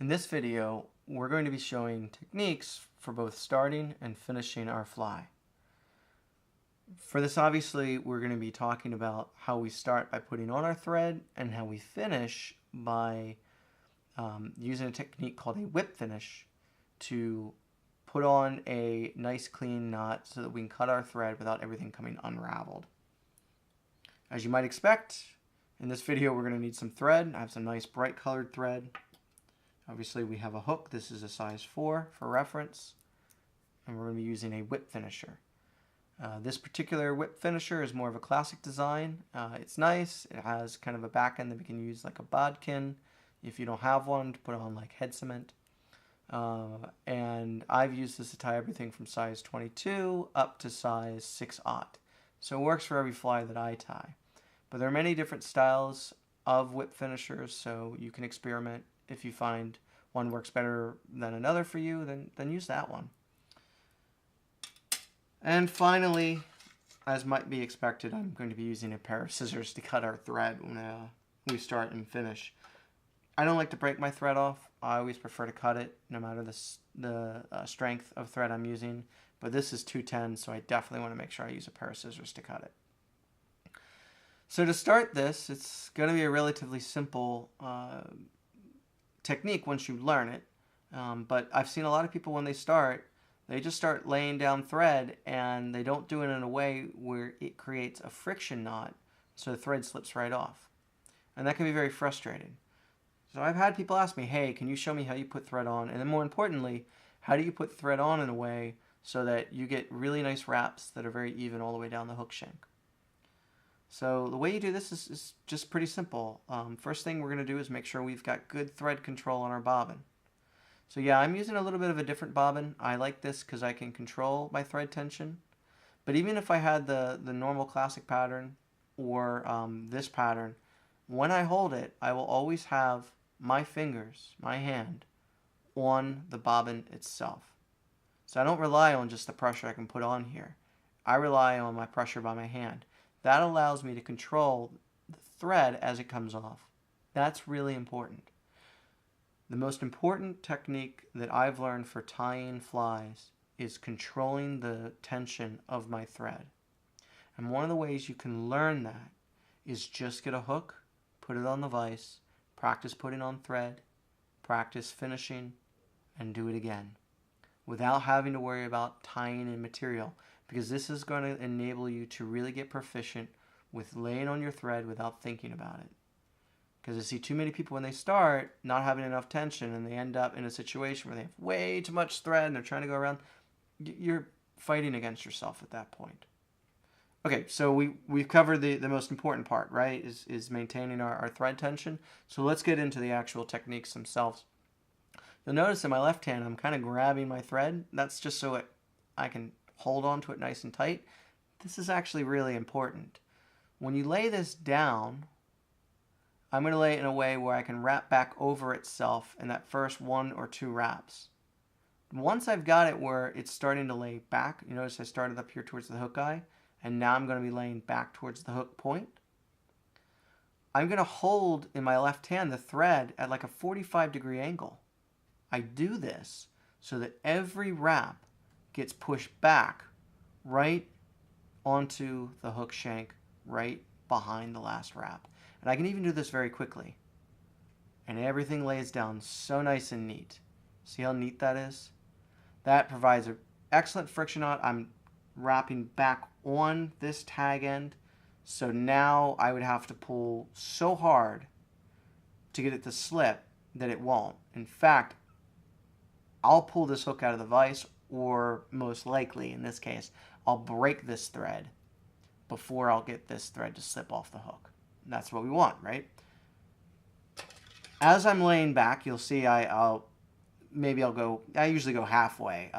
In this video, we're going to be showing techniques for both starting and finishing our fly. For this, obviously, we're going to be talking about how we start by putting on our thread and how we finish by using a technique called a whip finish to put on a nice clean knot so that we can cut our thread without everything coming unraveled. As you might expect, in this video we're going to need some thread. I have some nice bright colored thread. Obviously we have a hook. This is a size 4 for reference. And we're going to be using a whip finisher. This particular whip finisher is more of a classic design. It's nice. It has kind of a back end that we can use like a bodkin if you don't have one, to put on like head cement. And I've used this to tie everything from size 22 up to size 6/0. So it works for every fly that I tie. But there are many different styles of whip finishers, so you can experiment. If you find one works better than another for you, then use that one. And finally, as might be expected, I'm going to be using a pair of scissors to cut our thread when we start and finish. I don't like to break my thread off. I always prefer to cut it, no matter the strength of thread I'm using. But this is 210, so I definitely want to make sure I use a pair of scissors to cut it. So to start this, it's going to be a relatively simple technique once you learn it. But I've seen a lot of people when they start, they just start laying down thread and they don't do it in a way where it creates a friction knot, so the thread slips right off. And that can be very frustrating. So I've had people ask me, hey, can you show me how you put thread on? And then more importantly, how do you put thread on in a way so that you get really nice wraps that are very even all the way down the hook shank? So the way you do this is just pretty simple. First thing we're going to do is make sure we've got good thread control on our bobbin. So yeah, I'm using a little bit of a different bobbin. I like this because I can control my thread tension. But even if I had the normal classic pattern or this pattern, when I hold it, I will always have my fingers, my hand, on the bobbin itself. So I don't rely on just the pressure I can put on here. I rely on my pressure by my hand. That allows me to control the thread as it comes off. That's really important. The most important technique that I've learned for tying flies is controlling the tension of my thread. And one of the ways you can learn that is just get a hook, put it on the vise, practice putting on thread, practice finishing, and do it again without having to worry about tying in material, because this is going to enable you to really get proficient with laying on your thread without thinking about it. Because I see too many people when they start not having enough tension and they end up in a situation where they have way too much thread and they're trying to go around. You're fighting against yourself at that point. Okay, so we've covered the most important part, right, is maintaining our thread tension. So let's get into the actual techniques themselves. You'll notice in my left hand I'm kind of grabbing my thread. That's just so I can hold on to it nice and tight. This is actually really important. When you lay this down, I'm going to lay it in a way where I can wrap back over itself in that first 1 or 2 wraps. Once I've got it where it's starting to lay back, you notice I started up here towards the hook eye, and now I'm going to be laying back towards the hook point. I'm going to hold in my left hand the thread at like a 45-degree angle. I do this so that every wrap gets pushed back right onto the hook shank right behind the last wrap. And I can even do this very quickly. And everything lays down so nice and neat. See how neat that is? That provides an excellent friction knot. I'm wrapping back on this tag end. So now I would have to pull so hard to get it to slip that it won't. In fact, I'll pull this hook out of the vise, or most likely in this case, I'll break this thread before I'll get this thread to slip off the hook. That's what we want, right? As I'm laying back, you'll see I usually go halfway,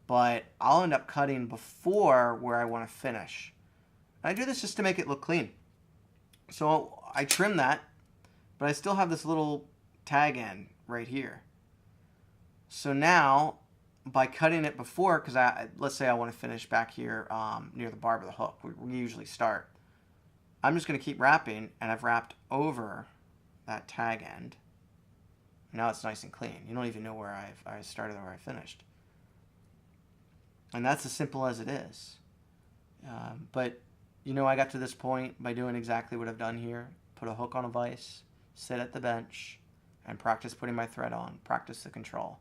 but I'll end up cutting before where I want to finish. And I do this just to make it look clean. So I trim that, but I still have this little tag end right here. So now, by cutting it before, because let's say I want to finish back here near the barb of the hook, we usually start. I'm just going to keep wrapping, and I've wrapped over that tag end. Now it's nice and clean. You don't even know where I started or where I finished. And that's as simple as it is. But, I got to this point by doing exactly what I've done here. Put a hook on a vise, sit at the bench, and practice putting my thread on. Practice the control.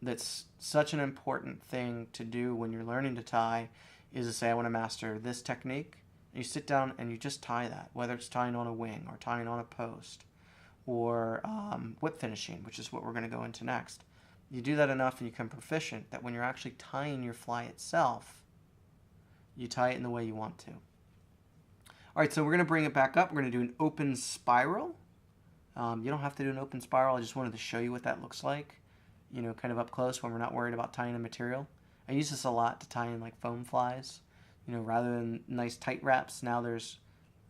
That's such an important thing to do when you're learning to tie, is to say, I want to master this technique. And you sit down and you just tie that, whether it's tying on a wing or tying on a post or whip finishing, which is what we're going to go into next. You do that enough and you become proficient that when you're actually tying your fly itself, you tie it in the way you want to. All right, so we're going to bring it back up. We're going to do an open spiral. You don't have to do an open spiral. I just wanted to show you what that looks like, kind of up close when we're not worried about tying the material. I use this a lot to tie in like foam flies. Rather than nice tight wraps, now there's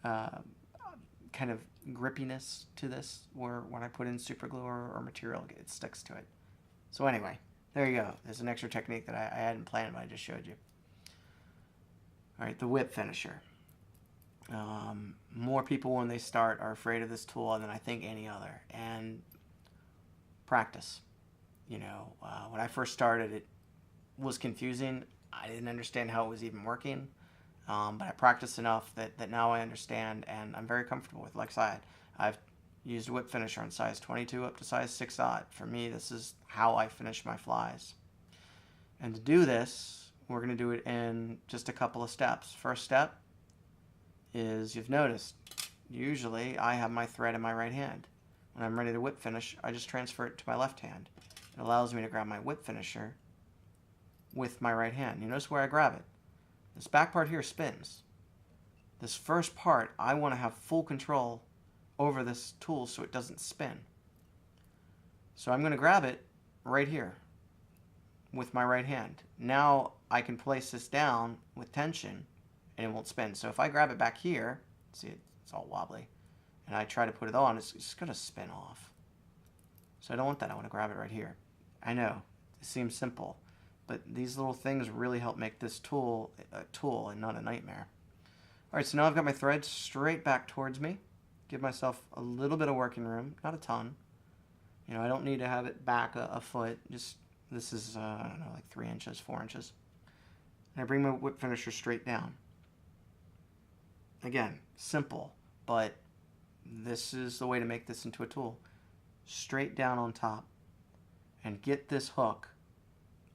kind of grippiness to this where when I put in super glue or material, it sticks to it. So anyway, there you go. There's an extra technique that I hadn't planned, but I just showed you. All right, the whip finisher. More people when they start are afraid of this tool than I think any other. And practice. When I first started, it was confusing. I didn't understand how it was even working. But I practiced enough that now I understand, and I'm very comfortable with it. Like I said, I've used a whip finisher on size 22 up to size 6/0. For me, this is how I finish my flies. And to do this, we're going to do it in just a couple of steps. First step is, you've noticed, usually I have my thread in my right hand. When I'm ready to whip finish, I just transfer it to my left hand. It allows me to grab my whip finisher with my right hand. You notice where I grab it. This back part here spins. This first part, I want to have full control over this tool so it doesn't spin. So I'm going to grab it right here with my right hand. Now I can place this down with tension and it won't spin. So if I grab it back here, see it's all wobbly, and I try to put it on, it's just going to spin off. So I don't want that. I want to grab it right here. I know, it seems simple, but these little things really help make this tool a tool and not a nightmare. All right, so now I've got my thread straight back towards me. Give myself a little bit of working room, not a ton. I don't need to have it back a foot. Just, this is, I don't know, like 3 inches, 4 inches. And I bring my whip finisher straight down. Again, simple, but this is the way to make this into a tool. Straight down on top and get this hook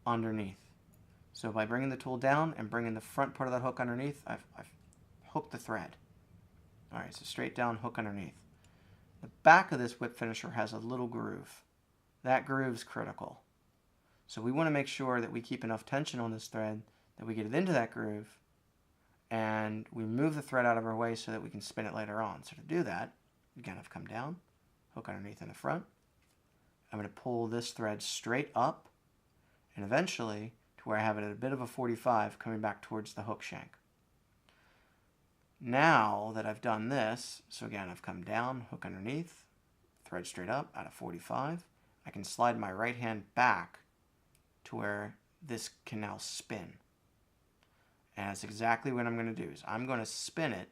underneath. So by bringing the tool down and bringing the front part of that hook underneath, I've hooked the thread. All right, so straight down, hook underneath. The back of this whip finisher has a little groove. That groove's critical. So we want to make sure that we keep enough tension on this thread that we get it into that groove and we move the thread out of our way so that we can spin it later on. So to do that, again, I've come down, hook underneath in the front. I'm going to pull this thread straight up and eventually to where I have it at a bit of a 45 coming back towards the hook shank. Now that I've done this, so again, I've come down, hook underneath, thread straight up at a 45, I can slide my right hand back to where this can now spin. And that's exactly what I'm going to do. Is I'm going to spin it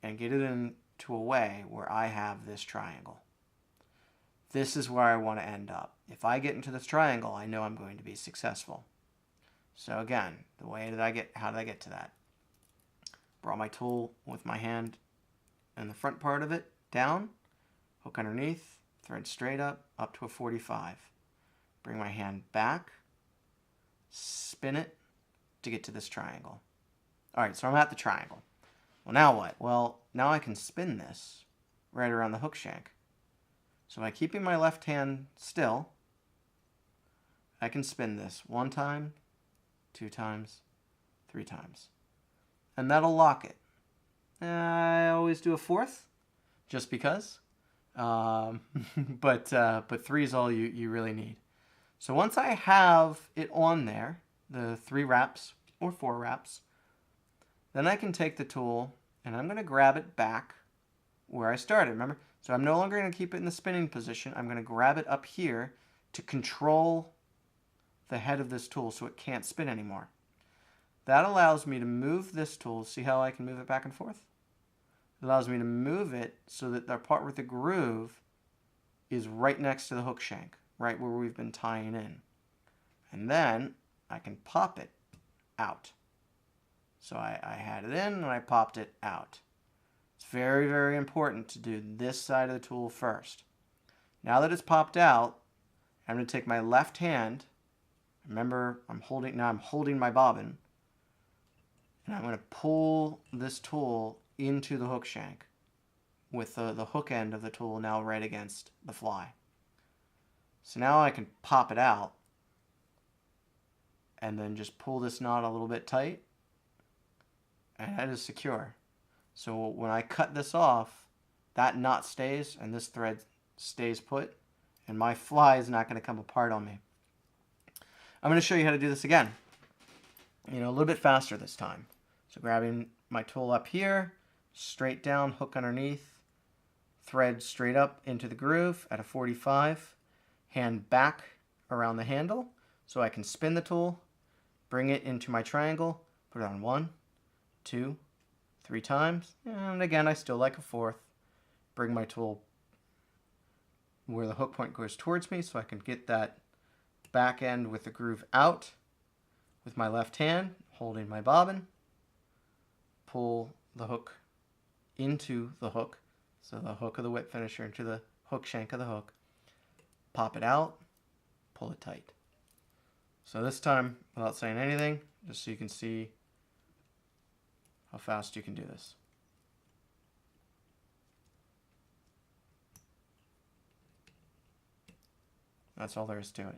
and get it into a way where I have this triangle. This is where I want to end up. If I get into this triangle, I know I'm going to be successful. So again, how did I get to that? Brought my tool with my hand and the front part of it down, hook underneath, thread straight up to a 45. Bring my hand back, spin it to get to this triangle. All right, so I'm at the triangle. Well, now what? Well, now I can spin this right around the hook shank. So by keeping my left hand still, I can spin this 1 time, 2 times, 3 times. And that'll lock it. I always do a 4th, just because. But 3 is all you really need. So once I have it on there, the 3 wraps or 4 wraps, then I can take the tool and I'm going to grab it back where I started. Remember? So I'm no longer going to keep it in the spinning position. I'm going to grab it up here to control the head of this tool so it can't spin anymore. That allows me to move this tool. See how I can move it back and forth? It allows me to move it so that the part with the groove is right next to the hook shank, right where we've been tying in. And then I can pop it out. So I had it in and I popped it out. It's very, very important to do this side of the tool first. Now that it's popped out, I'm going to take my left hand. Remember, I'm holding my bobbin. And I'm going to pull this tool into the hook shank with the hook end of the tool now right against the fly. So now I can pop it out and then just pull this knot a little bit tight, and that is secure. So when I cut this off, that knot stays and this thread stays put, and my fly is not going to come apart on me. I'm going to show you how to do this again, a little bit faster this time. So grabbing my tool up here, straight down, hook underneath, thread straight up into the groove at a 45, hand back around the handle so I can spin the tool, bring it into my triangle, put it on 1, 2, 3 times, and again I still like a 4th. Bring my tool where the hook point goes towards me so I can get that back end with the groove out with my left hand, holding my bobbin, pull the hook into the hook, so the hook of the whip finisher into the hook shank of the hook, pop it out, pull it tight. So this time, without saying anything, just so you can see how fast you can do this. That's all there is to it.